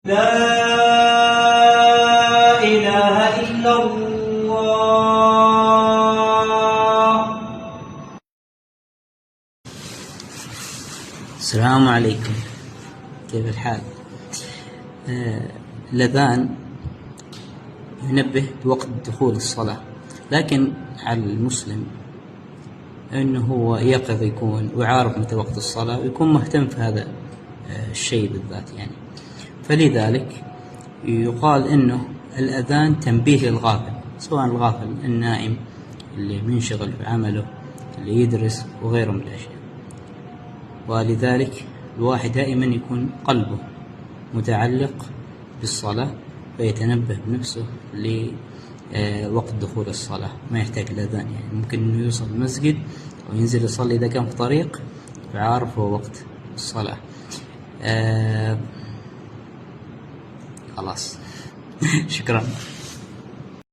لا إله إلا الله. السلام عليكم، كيف الحال؟ الأذان ينبه بوقت دخول الصلاة، لكن على المسلم أنه هو يقظ يكون وعارف متى وقت الصلاة ويكون مهتم في هذا الشيء بالذات يعني. فلذلك يقال أنه الأذان تنبيه للغافل، سواء الغافل النائم اللي منشغل في عمله، اللي يدرس وغيره من الأشياء. ولذلك الواحد دائما يكون قلبه متعلق بالصلاة فيتنبه بنفسه لوقت دخول الصلاة، ما يحتاج الأذان يعني. ممكن أنه يوصل المسجد وينزل يصلي إذا كان في طريق فعارف هو وقت الصلاة. خلاص. شكرا.